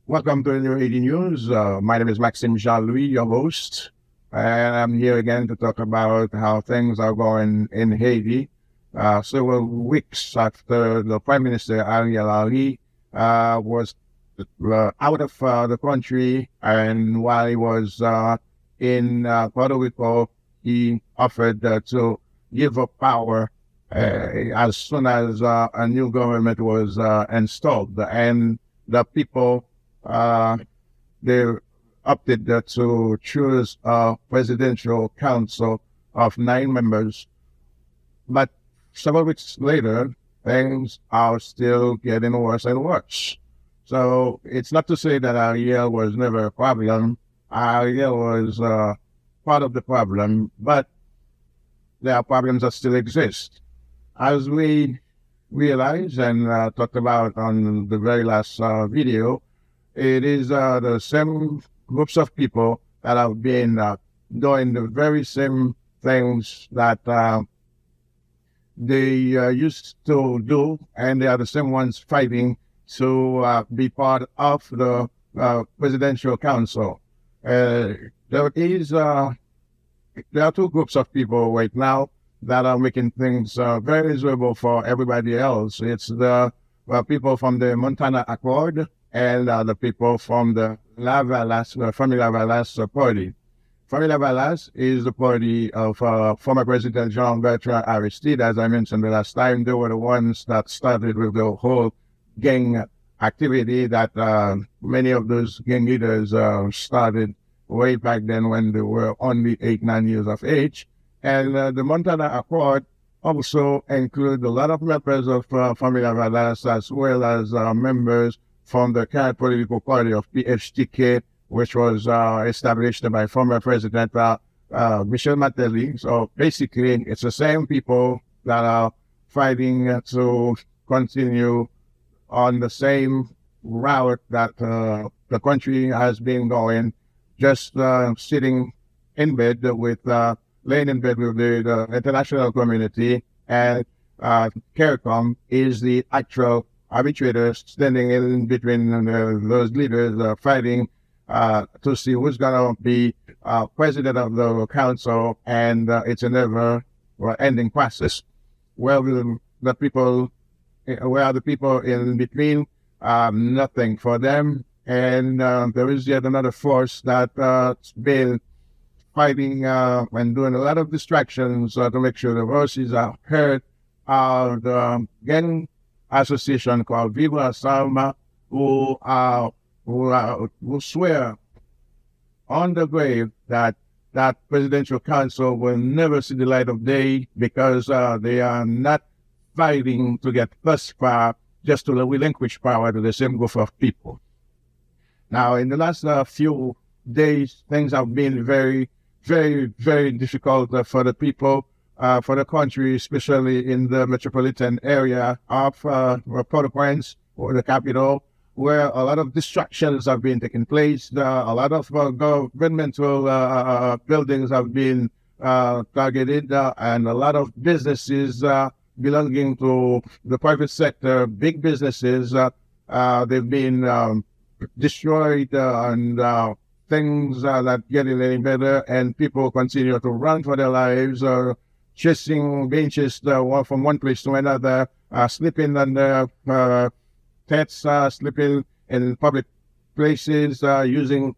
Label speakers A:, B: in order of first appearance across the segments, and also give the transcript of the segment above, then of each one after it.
A: Welcome to the New Haiti News. My name is Maxime Jean-Louis, your host, and I'm here again to talk about how things are going in Haiti. Several weeks after the Prime Minister Ariel Henry was out of the country, and while he was in Puerto Rico, he offered to give up power as soon as a new government was installed, and the people uh, they opted to choose a presidential council of 9 members. But several weeks later, things are still getting worse and worse. So it's not to say that Ariel was never a problem. Ariel was part of the problem, but there are problems that still exist. As we realized and talked about on the very last video, it is the same groups of people that have been doing the very same things that they used to do, and they are the same ones fighting to be part of the presidential council. There is there are two groups of people right now that are making things very miserable for everybody else. It's the people from the Montana Accord and the people from the Family Lavalas party. Family Lavalas is the party of former President Jean-Bertrand Aristide. As I mentioned the last time, they were the ones that started with the whole gang activity that many of those gang leaders started way back then when they were only 8, 9 years of age. And the Montana Accord also include a lot of members of Family Lavalas as well as members from the current political party of PHTK, which was established by former President Michel Martelly. So basically, it's the same people that are fighting to continue on the same route that the country has been going, just sitting in bed with, laying in bed with the international community, and CARICOM is the actual arbitrator standing in between those leaders fighting to see who's going to be president of the council, and it's a never-ending process. Well, the people, where are the people in between? Nothing for them, and there is yet another force that's been fighting and doing a lot of distractions to make sure the voices are heard. The gang association called Viva Salma, who swear on the grave that that presidential council will never see the light of day because they are not fighting to get thus far just to relinquish power to the same group of people. Now, in the last few days, things have been very, very, very difficult for the people, for the country, especially in the metropolitan area of Port-au-Prince, or the capital, where a lot of distractions have been taking place. A lot of governmental buildings have been targeted, and a lot of businesses belonging to the private sector, big businesses, they've been destroyed, and things are not getting any better, and people continue to run for their lives, being chased from one place to another, sleeping under tents, sleeping in public places, using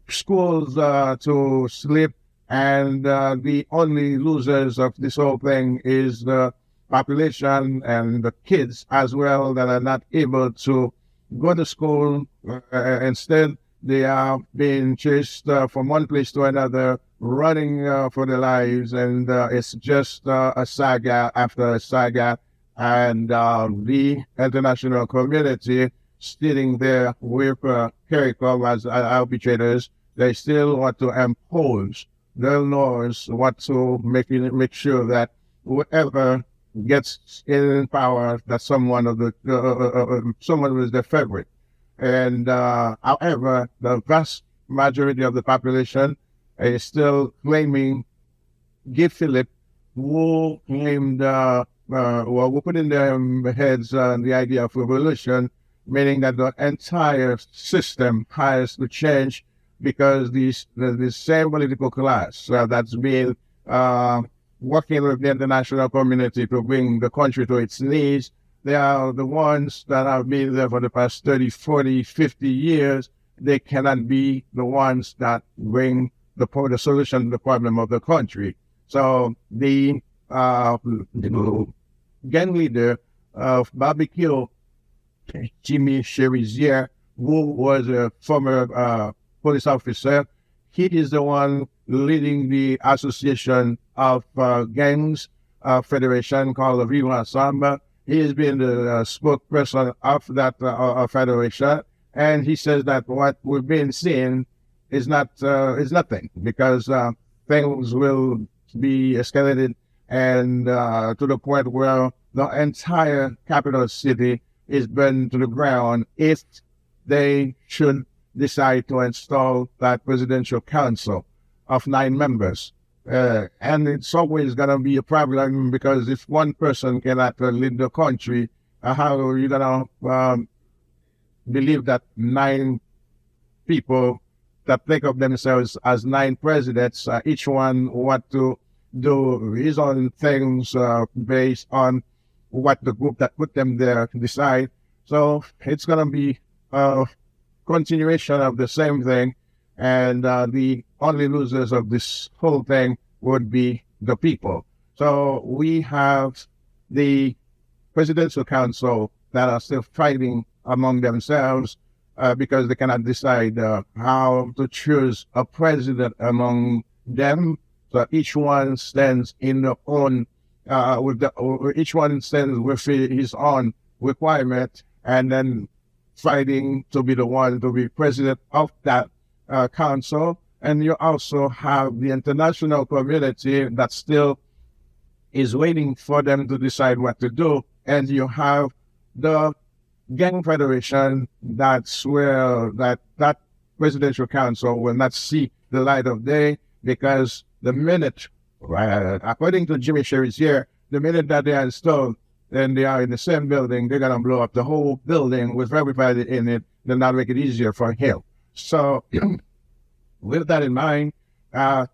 A: schools to sleep, and the only losers of this whole thing is the population and the kids as well that are not able to go to school. Instead, they are being chased from one place to another, running for their lives, and it's just a saga after a saga. And the international community sitting there with CARICOM as arbitrators, they still want to impose their laws, want to make sure that whoever gets in power, that someone who is their favorite. And however, the vast majority of the population is still claiming Guy Philippe, who claimed, who put in their heads the idea of revolution, meaning that the entire system has to change because the same political class that's been uh, working with the international community to bring the country to its knees, they are the ones that have been there for the past 30, 40, 50 years. They cannot be the ones that bring the solution to the problem of the country. So the gang leader of barbecue, Jimmy Cherizier, who was a former police officer, he is the one leading the Association of Gangs Federation called Viva Samba. He has been the spokesperson of that federation, and he says that what we've been seeing is nothing because things will be escalated and to the point where the entire capital city is burned to the ground if they should decide to install that presidential council of 9 members. And it's always going to be a problem because if one person cannot lead the country, how are you going to believe that 9 people that think of themselves as 9 presidents, each one want to do his own things based on what the group that put them there decide. So it's going to be a continuation of the same thing. And the only losers of this whole thing would be the people. So we have the presidential council that are still fighting among themselves because they cannot decide how to choose a president among them. So each one stands in their own, each one stands with his own requirement, and then fighting to be the one to be president of that council. And you also have the international community that still is waiting for them to decide what to do. And you have the Gang Federation that's where that presidential council will not see the light of day because the minute, according to Jimmy Cherizier, the minute that they are installed, then they are in the same building, they're going to blow up the whole building with everybody in it, then that'll make it easier for him. So with that in mind,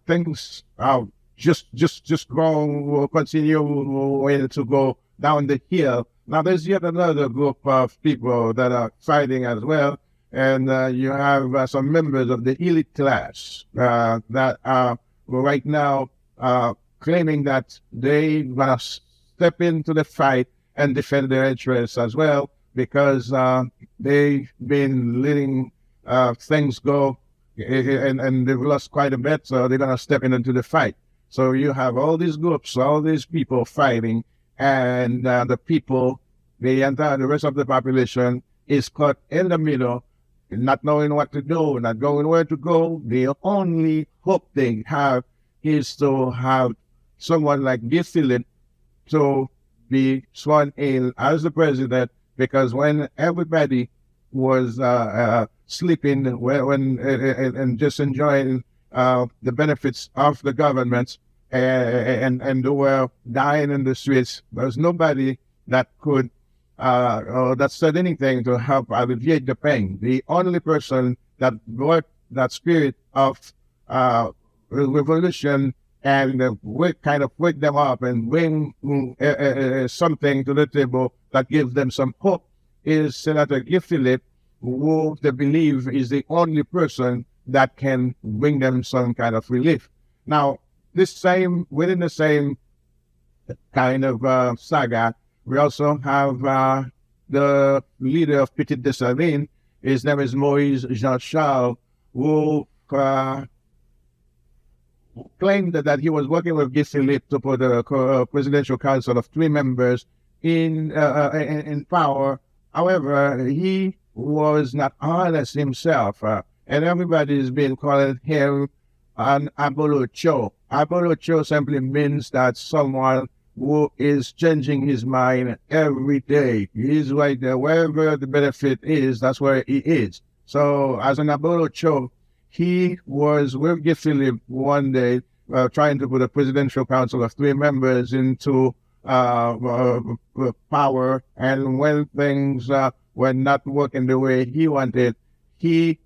A: things are just will continue to go down the hill. Now there's yet another group of people that are fighting as well, and you have some members of the elite class that are right now claiming that they gonna step into the fight and defend their interests as well because they've been letting things go and they've lost quite a bit, so they're gonna step into the fight. So you have all these groups, all these people fighting, and the rest of the population is caught in the middle, not knowing what to do, not knowing where to go. The only hope they have is to have someone like Guy Philippe to be sworn in as the president, because when everybody was sleeping and just enjoying the benefits of the government and they were dying in the streets, there was nobody that could or that said anything to help alleviate the pain. The only person that brought that spirit of revolution and kind of wake them up and bring something to the table that gives them some hope is Senator Guy Philippe, who they believe is the only person that can bring them some kind of relief. Now, within the same kind of saga, we also have the leader of Petit Dessalines. His name is Moïse Jean-Charles, who claimed that he was working with Guy Philippe to put a presidential council of 3 members in power. However, he was not honest himself, and everybody's been calling him an abolocho. Abolocho simply means that someone who is changing his mind every day. He's right there. Wherever the benefit is, that's where he is. So as an abolocho, he was with Guy Philippe one day trying to put a presidential council of 3 members into power, and when things were not working the way he wanted, he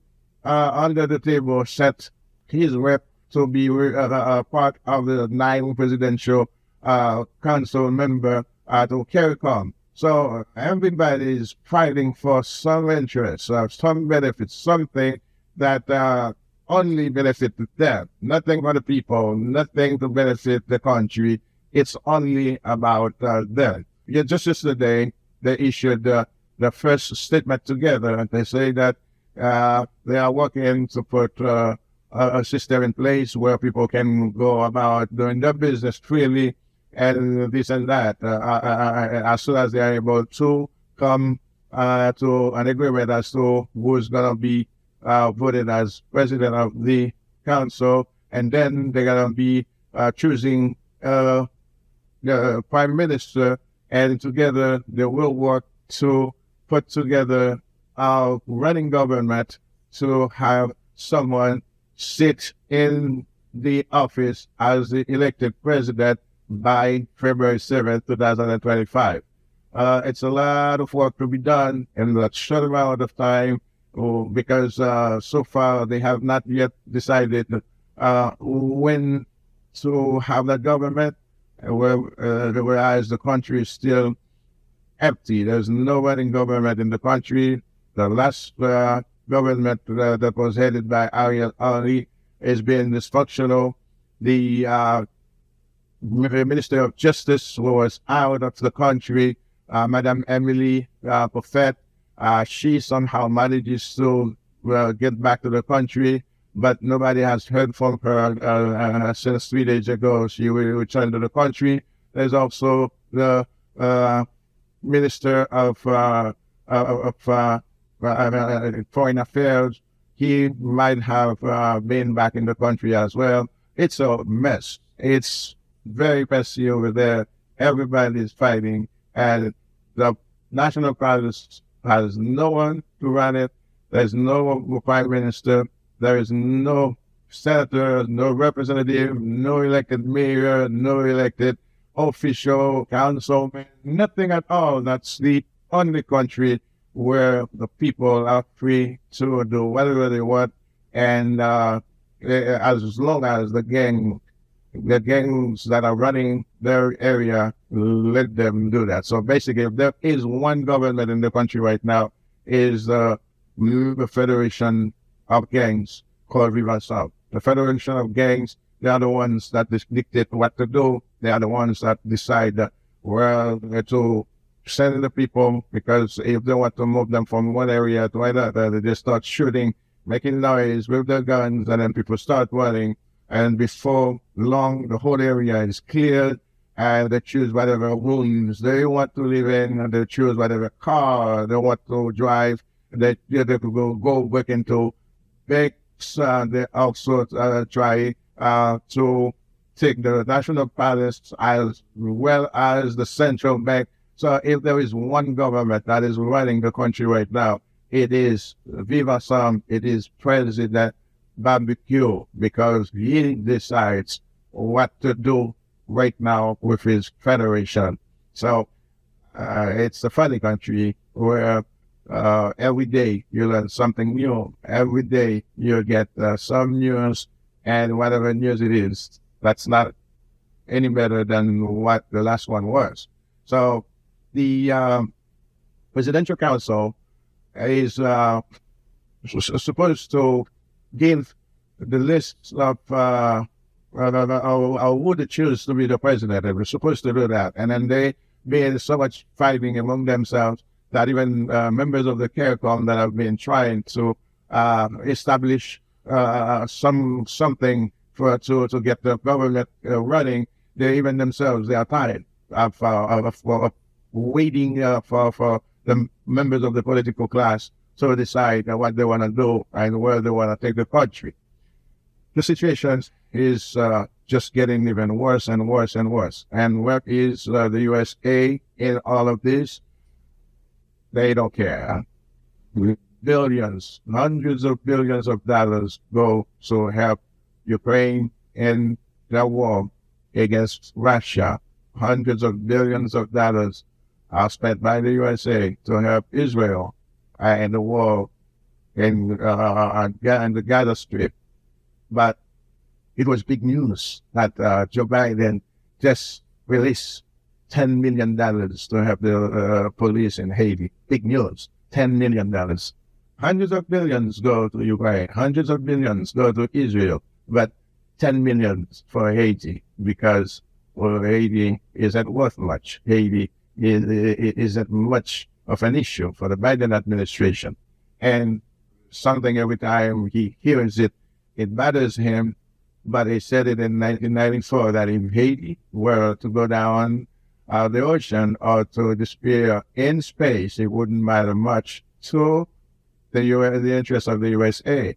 A: under the table set his rep to be part of the 9 presidential council member to CARICOM. So everybody is fighting for some interest, some benefits, something that only benefit them, nothing for the people, nothing to benefit the country. It's only about them. Yeah, just yesterday, they issued the first statement together, and they say that they are working to put a system in place where people can go about doing their business freely and this and that, as soon as they are able to come to an agreement as to who's going to be voted as president of the council, and then they're going to be choosing the prime minister, and together they will work to put together a running government to have someone sit in the office as the elected president by February 7th, 2025. It's a lot of work to be done in that short amount of time because so far they have not yet decided when to have that government, whereas the country is still empty. There's no running government in the country. The last government that was headed by Ariel Henry is being dysfunctional. The Minister of Justice was out of the country, Madame Emily Buffet. She somehow manages to get back to the country, but nobody has heard from her since 3 days ago. She will return to the country. There's also the Minister of Foreign Affairs. He might have been back in the country as well. It's a mess. It's very messy over there. Everybody is fighting, and the National Congress has no one to run it. There's no prime minister. There is no senator, no representative, no elected mayor, no elected official, councilman, nothing at all. That's the only country where the people are free to do whatever they want, and as long as the gangs that are running their area let them do that. So basically, if there is one government in the country right now, is the Federation of Gangs called Viva South. The Federation of Gangs, they are the ones that dictate what to do. They are the ones that decide where to send the people, because if they want to move them from one area to another, they just start shooting, making noise with their guns, and then people start running. And before long, the whole area is cleared, and they choose whatever rooms they want to live in, and they choose whatever car they want to drive. They go back into banks. They also try to take the National Palace as well as the central bank. So if there is one government that is running the country right now, it is Viva Sam, it is President Barbecue, because he decides what to do right now with his federation. So it's a funny country where every day you learn something new. Every day you get some news, and whatever news it is, that's not any better than what the last one was. So the Presidential Council is supposed to give the list of who to choose to be the president. They were supposed to do that. And then they made so much fighting among themselves that even members of the CARICOM that have been trying to establish something to get the government running, they even themselves, they are tired of waiting for the members of the political class to decide what they want to do and where they want to take the country. The situation is just getting even worse and worse and worse. And where is the USA in all of this? They don't care. Billions, hundreds of billions of dollars go to help Ukraine in their war against Russia. hundreds of billions of dollars are spent by the USA to help Israel in the war in the Gaza Strip. But it was big news that Joe Biden just released $10 million to help the police in Haiti. Big news, $10 million. Hundreds of billions go to Ukraine, hundreds of billions go to Israel, but 10 million for Haiti because Haiti isn't worth much. Haiti isn't much of an issue for the Biden administration. And something every time he hears it, it bothers him. But he said it in 1994 that if Haiti were to go down the ocean or to disappear in space, it wouldn't matter much to the interest of the USA.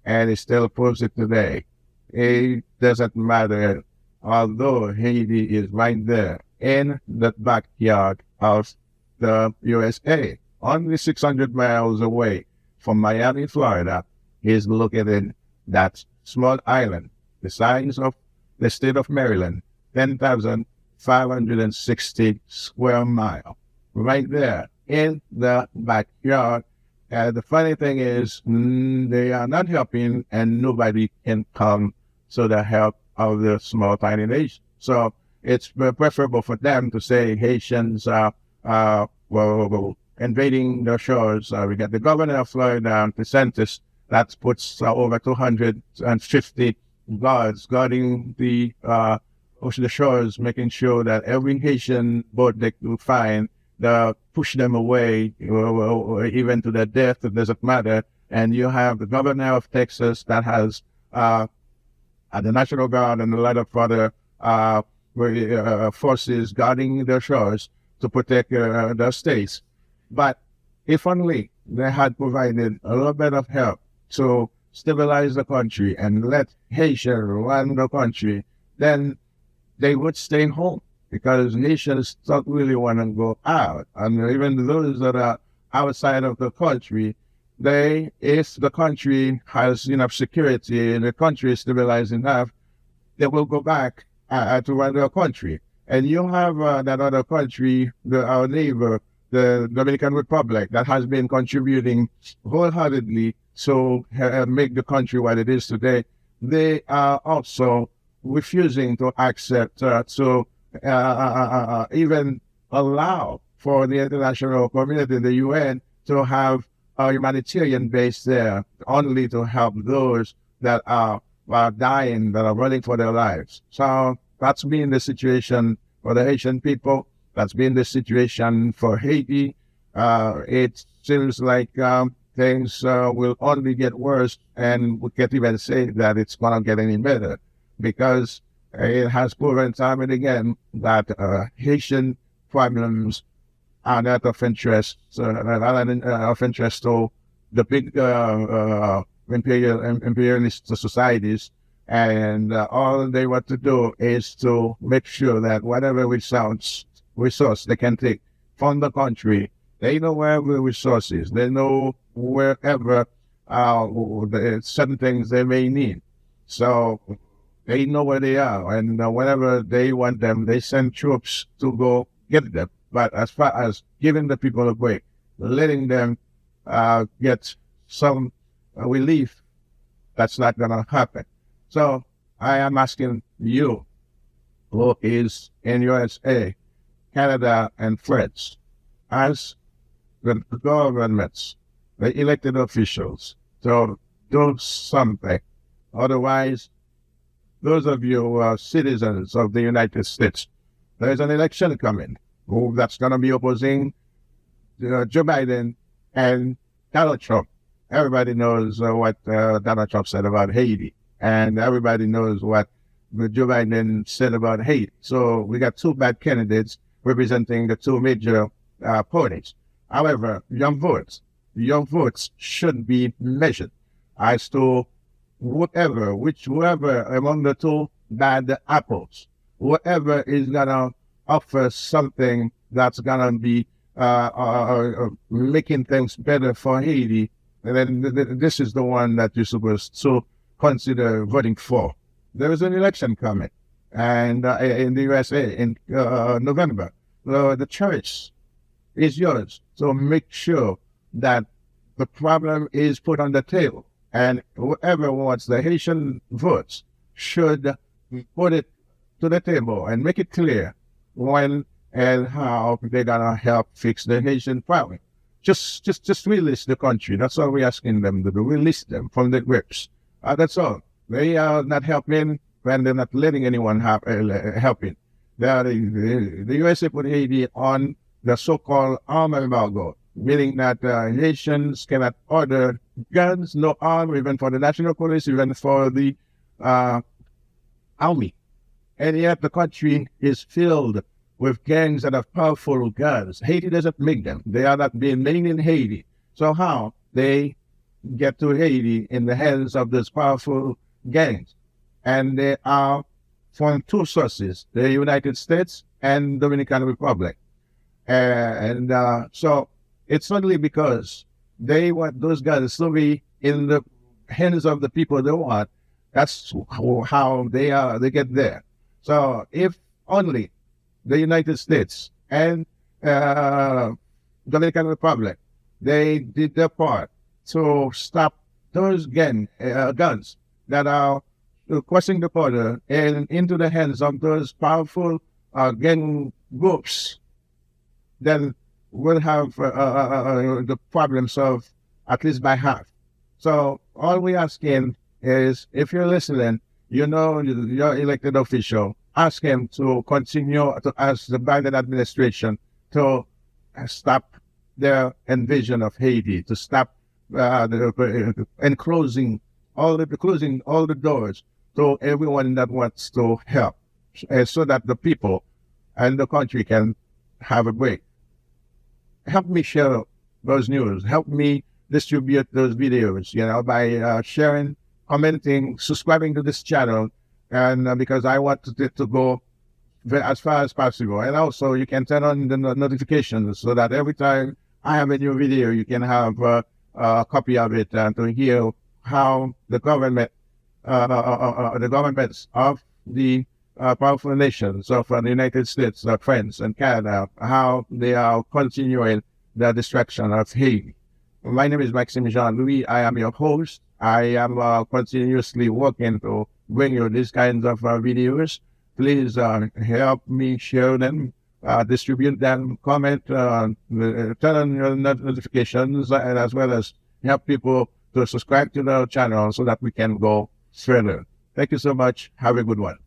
A: And he still proves it today. It doesn't matter, although Haiti is right there in the backyard of the USA, only 600 miles away from Miami, Florida, is located in that small island, the size of the state of Maryland, 10,560 square miles, right there in the backyard. The funny thing is, they are not helping, and nobody can come to the help of the small, tiny nation. So it's preferable for them to say Haitians are invading their shores. We got the governor of Florida, DeSantis, that puts over 250 guards guarding the shores, making sure that every Haitian boat they will find, push them away, even to their death, it doesn't matter. And you have the governor of Texas that has the National Guard and a lot of other forces guarding their shores to protect their states. But if only they had provided a little bit of help to stabilize the country and let Haitians run the country, then they would stay home, because nations don't really want to go out. And even those that are outside of the country, if the country has enough security and the country is stabilized enough, they will go back to run their country. And you have that other country, our neighbor, the Dominican Republic, that has been contributing wholeheartedly to make the country what it is today. They are also refusing to accept even allow for the international community, the UN, to have a humanitarian base there, only to help those that are dying, that are running for their lives. So that's been the situation for the Haitian people. That's been the situation for Haiti. It seems like things will only get worse, and we can't even say that it's going to get any better, because it has proven time and again that Haitian problems are not of interest, of interest to the big imperialist societies, and all they want to do is to make sure that whatever resource they can take from the country, they know where the resources, they know wherever certain things they may need. So they know where they are, and whenever they want them, they send troops to go get them. But as far as giving the people a break, letting them get some relief, that's not going to happen. So I am asking you, who is in USA, Canada, and France, as the governments, the elected officials, to do something. Otherwise, those of you who are citizens of the United States, there's an election coming that's going to be opposing Joe Biden and Donald Trump. Everybody knows what Donald Trump said about Haiti, and everybody knows what Joe Biden said about Haiti. So we got two bad candidates representing the two major parties. However, young votes should be measured as to whoever among the two bad apples, whoever is going to offer something that's going to be making things better for Haiti, and then this is the one that you're supposed to consider voting for. There is an election coming, and in the USA in November. The church is yours. So make sure that the problem is put on the table, and whoever wants the Haitian votes should put it to the table and make it clear when and how they're gonna help fix the Haitian problem. Just release the country. That's all we're asking them to do. Release them from the grips. That's all. They are not helping when they're not letting anyone helping. The USA put Haiti on the so-called arm embargo, meaning that Haitians cannot order guns, no arm, even for the national police, even for the army. And yet the country is filled with gangs that have powerful guns. Haiti doesn't make them. They are not being made in Haiti. So how they get to Haiti in the hands of those powerful gangs? And they are from two sources, the United States and Dominican Republic. So it's only because they want those guns to be in the hands of the people they want. That's how they get there. So if only the United States and Dominican Republic, they did their part to stop those guns that are crossing the border and into the hands of those powerful gang groups, then we'll have the problem solved at least by half. So all we're asking is, if you're listening, you know your elected official, ask him to continue to ask the Biden administration to stop their invasion of Haiti, to stop closing all the doors to everyone that wants to help, so that the people and the country can have a break. Help me share those news. Help me distribute those videos, by sharing, commenting, subscribing to this channel, and because I want it to go as far as possible. And also, you can turn on the notifications so that every time I have a new video, you can have a copy of it and to hear how the governments of the powerful nations of the United States, France, and Canada, how they are continuing the destruction of Haiti. My name is Maxime Jean-Louis. I am your host. I am continuously working to bring you these kinds of videos. Please help me share them, distribute them, comment, turn on your notifications, and as well as help people to subscribe to the channel so that we can go further. Thank you so much. Have a good one.